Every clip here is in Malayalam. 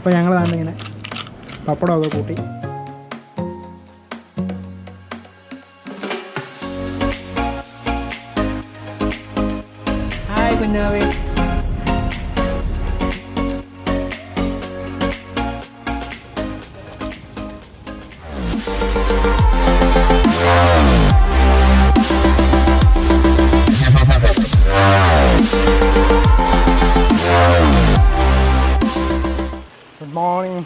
അപ്പോൾ ഞങ്ങൾ തന്നെ ഇങ്ങനെ പപ്പടമൊക്കെ കൂട്ടി. ഹായ് കുഞ്ഞാവേ. Good morning.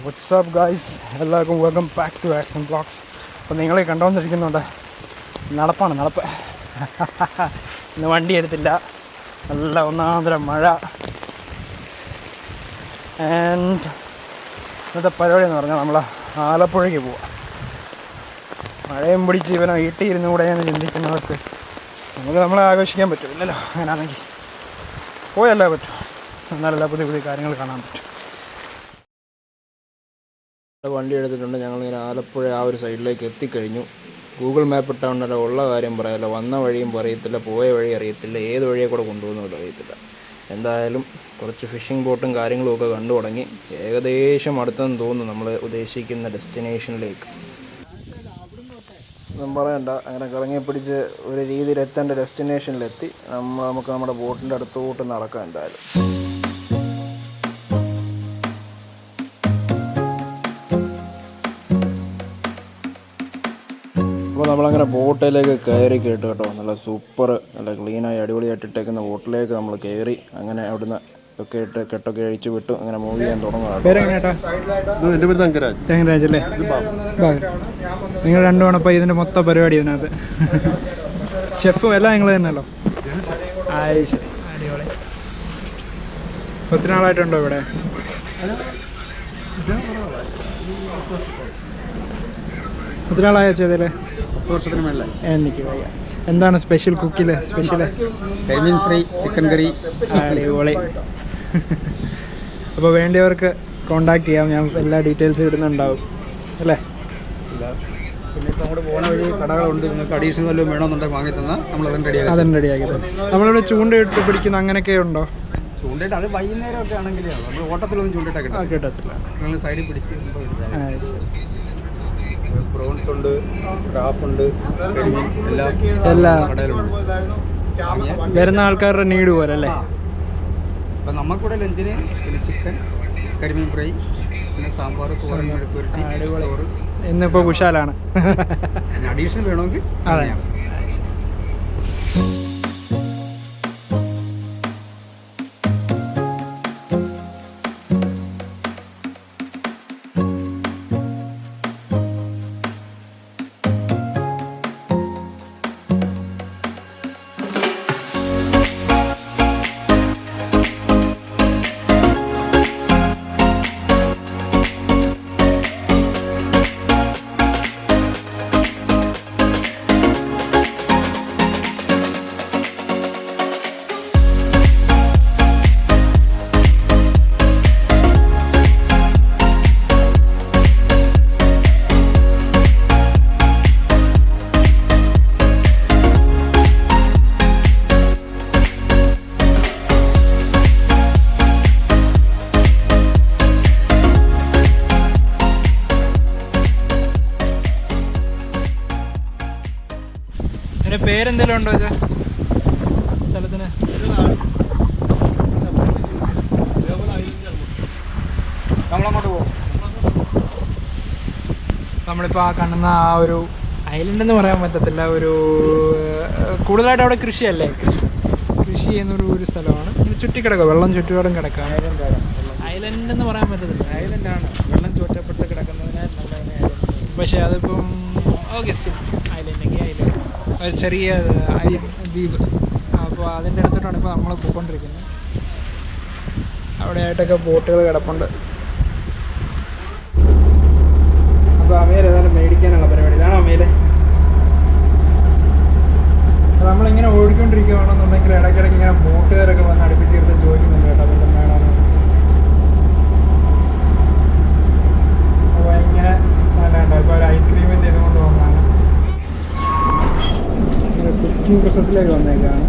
What's up guys? എല്ലാവർക്കും welcome back to action blogs. അപ്പോൾ നിങ്ങളെ കണ്ടുകൊണ്ടിരിക്കുന്നുണ്ട് നടപ്പ്. ഇന്ന് വണ്ടി എടുത്തില്ല, നല്ല ഒന്നാന്തരം മഴ. ആൻഡ് ഇന്നത്തെ പരിപാടി എന്ന് പറഞ്ഞാൽ നമ്മൾ ആലപ്പുഴയ്ക്ക് പോവാം. മഴയും പിടിച്ച് ഇവനെ വീട്ടിൽ കൂടെ എന്ന് ചിന്തിക്കുന്നവർക്ക് നമുക്ക് നമ്മളെ ആഘോഷിക്കാൻ പറ്റുമില്ലല്ലോ. അങ്ങനെയാണെങ്കിൽ പോയല്ലേ പറ്റും, എന്നാലല്ല പുതിയ കാര്യങ്ങൾ കാണാൻ പറ്റും. വണ്ടി എടുത്തിട്ടുണ്ട്. ഞങ്ങളിങ്ങനെ ആലപ്പുഴ ആ ഒരു സൈഡിലേക്ക് എത്തിക്കഴിഞ്ഞു. ഗൂഗിൾ മാപ്പ് ഇട്ടാൽ ഉള്ള കാര്യം പറയാമല്ലോ, വന്ന വഴിയും അറിയത്തില്ല, പോയ വഴി അറിയത്തില്ല, ഏത് വഴിയെ കൂടെ കൊണ്ടുപോകുന്നതും അറിയത്തില്ല. എന്തായാലും കുറച്ച് ഫിഷിംഗ് ബോട്ടും കാര്യങ്ങളും ഒക്കെ കണ്ടു തുടങ്ങി. ഏകദേശം അടുത്തെന്ന് തോന്നുന്നു നമ്മൾ ഉദ്ദേശിക്കുന്ന ഡെസ്റ്റിനേഷനിലേക്ക്. ഒന്നും പറയണ്ട, അങ്ങനെ കറങ്ങി പിടിച്ച് ഒരു രീതിയിൽ എത്തേണ്ട ഡെസ്റ്റിനേഷനിലെത്തി. നമുക്ക് നമ്മുടെ ബോട്ടിൻ്റെ അടുത്തോട്ട് നടക്കാം. എന്തായാലും അപ്പോൾ നമ്മളങ്ങനെ ബോട്ടിലേക്ക് കയറി കേട്ടോ. നല്ല സൂപ്പർ, നല്ല ക്ലീനായി അടിപൊളിയായിട്ട് ഇട്ടേക്കുന്ന ബോട്ടിലേക്ക് നമ്മൾ കയറി. അങ്ങനെ അവിടുന്ന് ഒക്കെ ഇട്ട് കെട്ടൊക്കെ അഴിച്ചു വിട്ടു. അങ്ങനെ മൂവ് ചെയ്യാൻ തുടങ്ങുകയാണ്. എൻ്റെ പേര് തങ്കരാജ് അല്ലേ? നിങ്ങൾ രണ്ടുമാണ് ഇപ്പോൾ ഇതിൻ്റെ മൊത്തം പരിപാടി ഇതിനകത്ത്. ഷെഫും എല്ലാം നിങ്ങൾ തന്നെയല്ലോ? ശരി, അടിപൊളി. ഒത്തിരി നാളായിട്ടുണ്ടോ ഇവിടെ? ഒത്തിരി നാളായോ ചെയ്തല്ലേ? 10 വർഷത്തിന് മേലെ. എനിക്ക് വയ്യ. എന്താണ് സ്പെഷ്യൽ കുക്കില്? കരിമീൻ ഫ്രൈ, ചിക്കൻ കറി. അടിപൊളി. അപ്പോൾ വേണ്ടിയവർക്ക് കോണ്ടാക്ട് ചെയ്യാം, ഞാൻ എല്ലാ ഡീറ്റെയിൽസും ഇടുന്നുണ്ടാവും അല്ലേ? പിന്നെ ഇപ്പോൾ അങ്ങോട്ട് പോകുന്ന വഴി കടകളുണ്ട്. നിങ്ങൾക്ക് അഡീഷണൽ വല്ലതും വേണമെന്നുണ്ടെങ്കിൽ വാങ്ങി തന്നാൽ നമ്മൾ അതും റെഡിയാക്കി തരും. നമ്മളിവിടെ ചൂണ്ടയിട്ട് പിടിക്കുന്ന അങ്ങനെയൊക്കെ ഉണ്ടോ? ചൂണ്ടയിട്ട് അത് വൈകുന്നേരമൊക്കെ ആണെങ്കിൽ നമ്മൾ ഓട്ടത്തിലൊന്നും ചൂണ്ടിട്ടൊക്കെ കിട്ടത്തില്ല. നിങ്ങൾ സൈഡിൽ പിടിച്ച്. പ്രോൺസ് ഉണ്ട്, ക്രാഫ് ഉണ്ട്, കരിമീൻ എല്ലാ കടയിലുണ്ട്. വരുന്ന ആൾക്കാരുടെ നീഡ് പോലെ അല്ലേ? അപ്പം നമുക്കിവിടെ ലഞ്ചിന് പിന്നെ ചിക്കൻ, കരിമീൻ ഫ്രൈ, പിന്നെ സാമ്പാർ, തോരൻ, മെഴുക്കുവരട്ടി, ചോറ്. ഇന്നിപ്പോൾ കുശാലാണ്. അഡീഷണൽ വേണമെങ്കിൽ അതെ. പേരെന്തെങ്കിലും ഉണ്ടോ സ്ഥലത്തിന്? നമ്മളങ്ങോട്ട് പോകും. നമ്മളിപ്പോൾ ആ കാണുന്ന ആ ഒരു ഐലൻഡ് എന്ന് പറയാൻ പറ്റത്തില്ല, ഒരു കൂടുതലായിട്ട് അവിടെ കൃഷിയല്ലേ, കൃഷി ചെയ്യുന്നൊരു സ്ഥലമാണ്. ചുറ്റിക്കിടക്കുക, വെള്ളം ചുറ്റുപാടും കിടക്കുക. ഐലൻഡ് എന്ന് പറയാൻ പറ്റത്തില്ല, ഐലൻഡാണ്. വെള്ളം ചുറ്റപ്പെട്ട് കിടക്കുന്നതിനാൽ നമ്മളതിനെ ഐലൻഡ്. പക്ഷേ അതിപ്പം ഓഗസ്റ്റ് ഐലൻഡെങ്കിൽ ഐലൻഡ് ഒരു ചെറിയ ദ്വീപ്. അപ്പോൾ അതിൻ്റെ അടുത്തോട്ടാണ് ഇപ്പോൾ നമ്മൾ പോയിക്കൊണ്ടിരിക്കുന്നത്. അവിടെയായിട്ടൊക്കെ ബോട്ടുകൾ കിടപ്പുണ്ട്. അപ്പോൾ അമേൽ ഏതായാലും മേടിക്കാനുള്ള പരിപാടി. ഇതാണോ അമേല്? നമ്മളിങ്ങനെ ഓടിക്കൊണ്ടിരിക്കുകയാണെന്നുണ്ടെങ്കിൽ ഇടയ്ക്കിടയ്ക്ക് ഇങ്ങനെ ബോട്ടുകാരൊക്കെ വന്ന് അടുപ്പിച്ചിരുന്ന് ചോദിക്കുന്നുണ്ട് കേട്ടോ, അതൊക്കെ വേണമെന്ന്. അപ്പോൾ ഇങ്ങനെ നല്ലതുണ്ട്. ഇപ്പോൾ ഒരു ഐസ്ക്രീമിൻ്റെ ഇതുകൊണ്ട് വന്നാണ് കുക്കിംഗ് പ്രോസസ്സിലേക്ക് വന്നേക്കാണ്.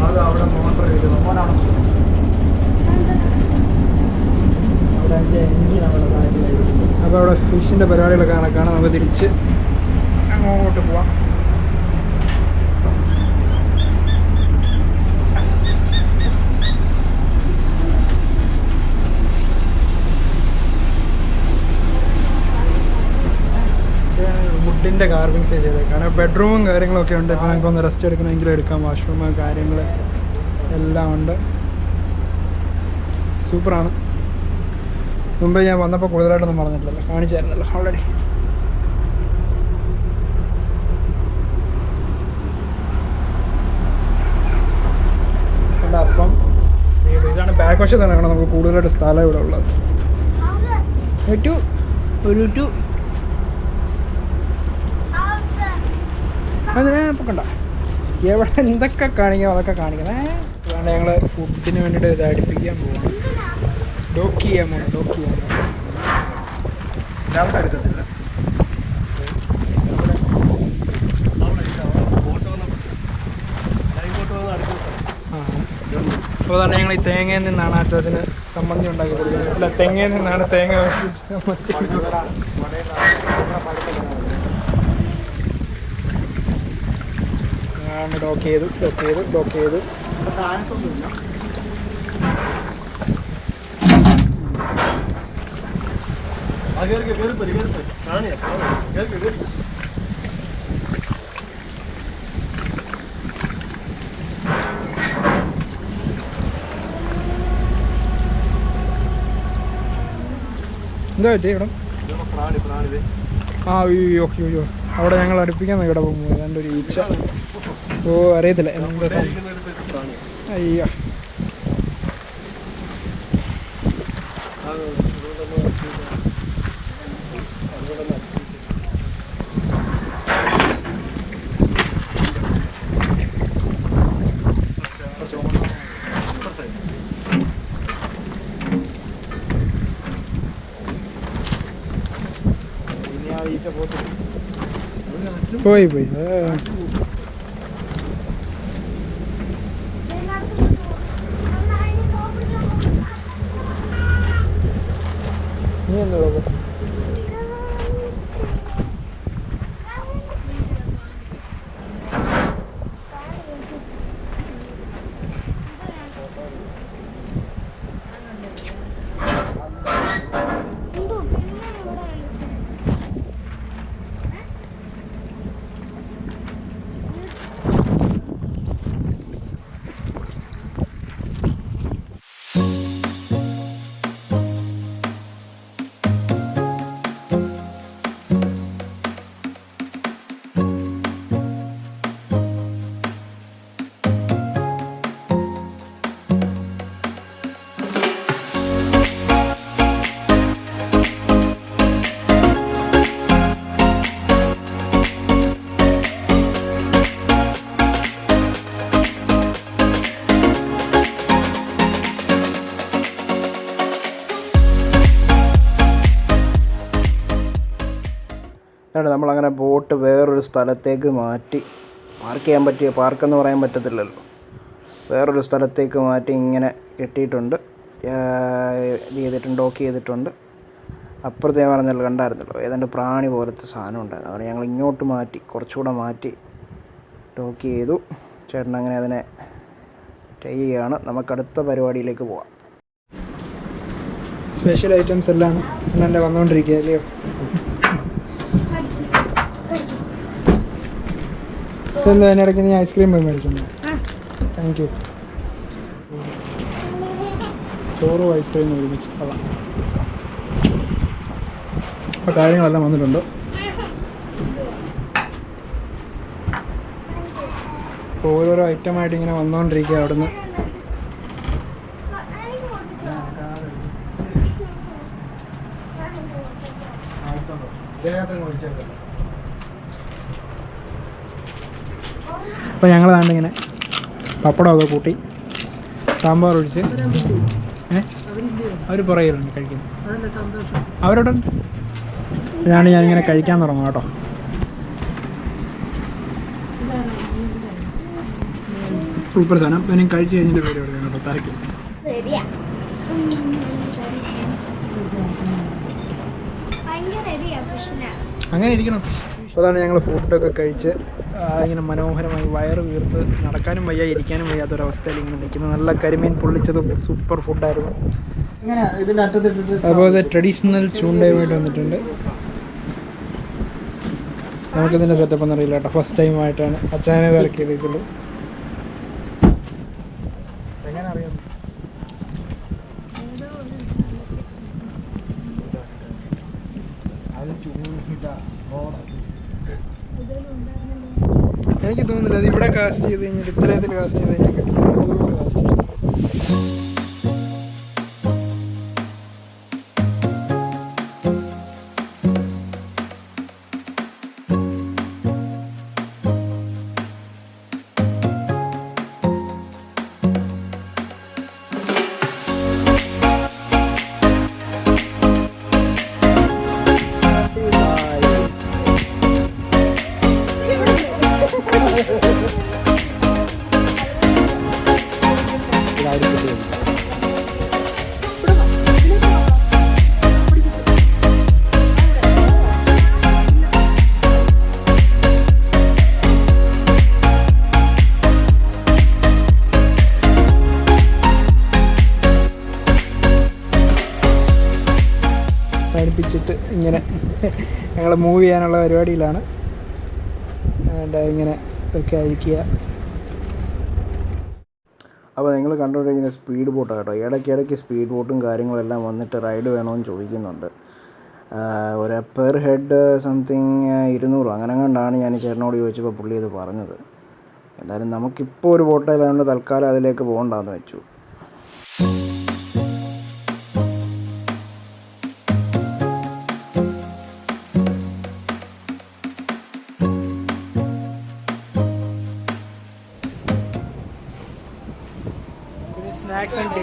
അത് അവിടെ മോട്ടർ ചെയ്തു മോനാണോ അപ്പോൾ അവിടെ ഫിഷിൻ്റെ പരിപാടികളൊക്കെ കണക്കാണ്. നമുക്ക് തിരിച്ച് അങ്ങോട്ട് പോവാം. വുഡിൻ്റെ കാർവിങ്സ് ചെയ്തേക്കാണ്. ബെഡ്റൂമും കാര്യങ്ങളൊക്കെ ഉണ്ട്. ഇപ്പോൾ നമുക്കൊന്ന് റെസ്റ്റ് എടുക്കണമെങ്കിലും എടുക്കാം. വാഷ്റൂം കാര്യങ്ങൾ എല്ലാം ഉണ്ട്. സൂപ്പറാണ്. മുമ്പ് ഞാൻ വന്നപ്പോൾ കൂടുതലായിട്ടൊന്നും പറഞ്ഞിട്ടില്ലല്ലോ, കാണിച്ചായിരുന്നല്ലോ ഓൾറെഡി. അപ്പം ഇതാണ് ബാക്ക് വശത്താണ് കാരണം നമുക്ക് കൂടുതലായിട്ട് സ്ഥലം ഇവിടെ ഉള്ളത്. അതിനെ പൊക്കണ്ട, എവിടെ എന്തൊക്കെ കാണിക്കാം അതൊക്കെ കാണിക്കണേ. അതുകൊണ്ട് ഞങ്ങൾ ഫുഡിന് വേണ്ടിയിട്ട് ഇത് അടുപ്പിക്കാൻ പോവാണ്. ഡോക്ക് ചെയ്യാൻ പോകണം. അവിടെ എടുക്കത്തില്ല. അപ്പോൾ തന്നെ ഞങ്ങൾ ഈ തേങ്ങയിൽ നിന്നാണ് അച്ചാച്ചന് സമ്മന്തി ഉണ്ടാക്കി കൊടുക്കുന്നത്. അല്ല, തെങ്ങയിൽ നിന്നാണ് തേങ്ങ ഡോക്ക് ചെയ്തു. എന്താ പറ്റി ഇവിടെ? അയ്യോ അവിടെ ഞങ്ങൾ അടുപ്പിക്കാൻ ഇവിടെ പോകുമ്പോൾ ഏതാണ്ട് ഒരു ഈച്ച. അറിയത്തില്ല എന്താ. അയ്യോ പോയി നീ എന്താ നമ്മളങ്ങനെ ബോട്ട് വേറൊരു സ്ഥലത്തേക്ക് മാറ്റി പാർക്കെന്ന് പറയാൻ പറ്റത്തില്ലല്ലോ, വേറൊരു സ്ഥലത്തേക്ക് മാറ്റി ഇങ്ങനെ കെട്ടിയിട്ടുണ്ട്, ഡോക്ക് ചെയ്തിട്ടുണ്ട്. അപ്പുറത്ത് ഞാൻ പറഞ്ഞല്ലോ, കണ്ടായിരുന്നല്ലോ, ഏതാണ്ട് പ്രാണി പോലത്തെ സാധനം ഉണ്ടായിരുന്നു. അതുകൊണ്ട് ഞങ്ങൾ ഇങ്ങോട്ട് മാറ്റി, കുറച്ചുകൂടെ മാറ്റി ഡോക്ക് ചെയ്തു. ചേട്ടൻ അങ്ങനെ അതിനെ ചെയ്യുകയാണ്. നമുക്കടുത്ത പരിപാടിയിലേക്ക് പോവാം. സ്പെഷ്യൽ ഐറ്റംസ് എല്ലാം എന്നെ വന്നുകൊണ്ടിരിക്കുക അല്ലയോ? എന്താ അതിനിടയ്ക്ക് നീ ഐസ്ക്രീം പോയി മേടിക്കുന്നു? Thank you. ചോറും ഐസ്ക്രീമും ഒരുമിച്ച് അതാണ്. അപ്പോൾ കാര്യങ്ങളെല്ലാം വന്നിട്ടുണ്ട്. അപ്പോൾ ഓരോരോ ഐറ്റമായിട്ട് ഇങ്ങനെ വന്നുകൊണ്ടിരിക്കുക അവിടുന്ന്. അപ്പോൾ ഞങ്ങൾ ഇങ്ങനെ പപ്പടമൊക്കെ കൂട്ടി സാമ്പാർ ഒഴിച്ച് അവർ പുറകിലുണ്ട് കഴിക്കുന്നു. അവരോടുണ്ട് ഇതാണ് ഞാനിങ്ങനെ കഴിക്കാൻ തുടങ്ങും കേട്ടോ. സൂപ്പർ സാധനം. ഞാൻ കഴിച്ച് കഴിഞ്ഞിട്ട് പേര് പറയാം കേട്ടോ. Thank you. അങ്ങനെ ഇരിക്കണം. അപ്പോൾ അതാണ് ഞങ്ങൾ ഫുഡൊക്കെ കഴിച്ച് ഇങ്ങനെ മനോഹരമായി വയറ് വീർത്ത് നടക്കാനും വയ്യ ഇരിക്കാനും വയ്യാത്തൊരവസ്ഥയിൽ ഇങ്ങനെ നിൽക്കുന്നത്. നല്ല കരിമീൻ പൊള്ളിച്ചതും സൂപ്പർ ഫുഡായിരുന്നു. അതുപോലെ ട്രഡീഷണൽ ചൂണ്ടയുമായിട്ട് വന്നിട്ടുണ്ട്. നമുക്കിതിൻ്റെ സെറ്റപ്പ് ഒന്നും അറിയില്ല കേട്ടോ. ഫസ്റ്റ് ടൈമായിട്ടാണ് അച്ഛനെ ഇറക്കി ചെയ്തിട്ടുള്ളൂ. എങ്ങനെ അറിയാം? എനിക്ക് തോന്നുന്നില്ല അത് ഇവിടെ കാസ്റ്റ് ചെയ്ത് കഴിഞ്ഞാൽ ഇത്രയത്തിൽ കാസ്റ്റ് ചെയ്ത് കഴിഞ്ഞാൽ കിട്ടും. കാസ്റ്റ് ചെയ്യും. പഠിപ്പിച്ചിട്ട് ഇങ്ങനെ ഞങ്ങൾ മൂവ് ചെയ്യാനുള്ള പരിപാടിയിലാണ്. ഇങ്ങനെ ഒക്കെ അഴിക്കുക. അപ്പോൾ നിങ്ങൾ കണ്ടുകൊണ്ടിരിക്കുന്ന സ്പീഡ് ബോട്ടാണ് കേട്ടോ. ഇടയ്ക്കിടയ്ക്ക് സ്പീഡ് ബോട്ടും കാര്യങ്ങളെല്ലാം വന്നിട്ട് റൈഡ് വേണമെന്ന് ചോദിക്കുന്നുണ്ട്. ഒരു പെർ ഹെഡ് സംതിങ് 200 അങ്ങനെ കണ്ടാണ് ഞാൻ ചേട്ടനോട് ചോദിച്ചപ്പോൾ പുള്ളി ഇത് പറഞ്ഞത്. എന്തായാലും നമുക്കിപ്പോൾ ഒരു ബോട്ടായതുകൊണ്ട് തൽക്കാലം അതിലേക്ക് പോകണ്ടെന്ന് വെച്ചു.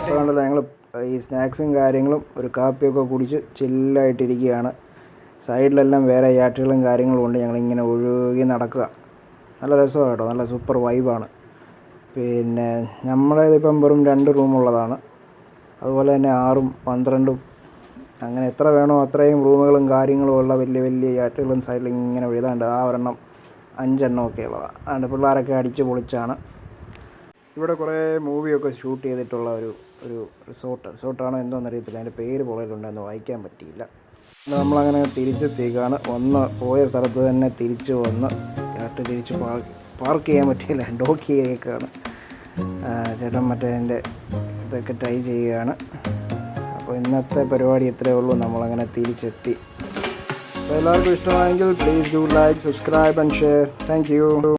അതുകൊണ്ടല്ല ഞങ്ങൾ ഈ സ്നാക്സും കാര്യങ്ങളും ഒരു കാപ്പിയൊക്കെ കുടിച്ച് ചില്ലായിട്ടിരിക്കുകയാണ്. സൈഡിലെല്ലാം വേറെ യാറ്റുകളും കാര്യങ്ങളും ഉണ്ട്. ഞങ്ങളിങ്ങനെ ഒഴുകി നടക്കുക. നല്ല രസമാണ് കേട്ടോ. നല്ല സൂപ്പർ വൈബാണ്. പിന്നെ നമ്മളേതിപ്പം വെറും 2 റൂമുള്ളതാണ്. അതുപോലെ തന്നെ 6ഉം 12ഉം അങ്ങനെ എത്ര വേണോ അത്രയും റൂമുകളും കാര്യങ്ങളും ഉള്ള വലിയ വലിയ യാറ്റുകളും സൈഡിൽ ഇങ്ങനെ എഴുതാണ്ട്. ആ ഒരെണ്ണം 5 എണ്ണമൊക്കെ ഉള്ളതാണ്. അതുകൊണ്ട് പിള്ളേരൊക്കെ അടിച്ച് പൊളിച്ചാണ്. ഇവിടെ കുറേ മൂവിയൊക്കെ ഷൂട്ട് ചെയ്തിട്ടുള്ള ഒരു റിസോർട്ടാണോ എന്തോന്നറിയത്തില്ല. അതിൻ്റെ പേര് പുറകിലുണ്ടെന്ന് വായിക്കാൻ പറ്റിയില്ല. നമ്മളങ്ങനെ തിരിച്ചെത്തിക്കാണ്. പോയ സ്ഥലത്ത് തന്നെ തിരിച്ച് വന്ന് തിരിച്ച് പാർക്ക് ചെയ്യാൻ പറ്റിയില്ല. ഡോക്ക് ചെയ്തേക്കാണ്. ചേട്ടൻ മറ്റേ എൻ്റെ ഇതൊക്കെ ട്രൈ ചെയ്യുകയാണ്. അപ്പോൾ ഇന്നത്തെ പരിപാടി ഇത്രയേ ഉള്ളൂ. നമ്മളങ്ങനെ തിരിച്ചെത്തി. അപ്പോൾ എല്ലാവർക്കും ഇഷ്ടമായെങ്കിൽ please do like, subscribe and share. Thank you.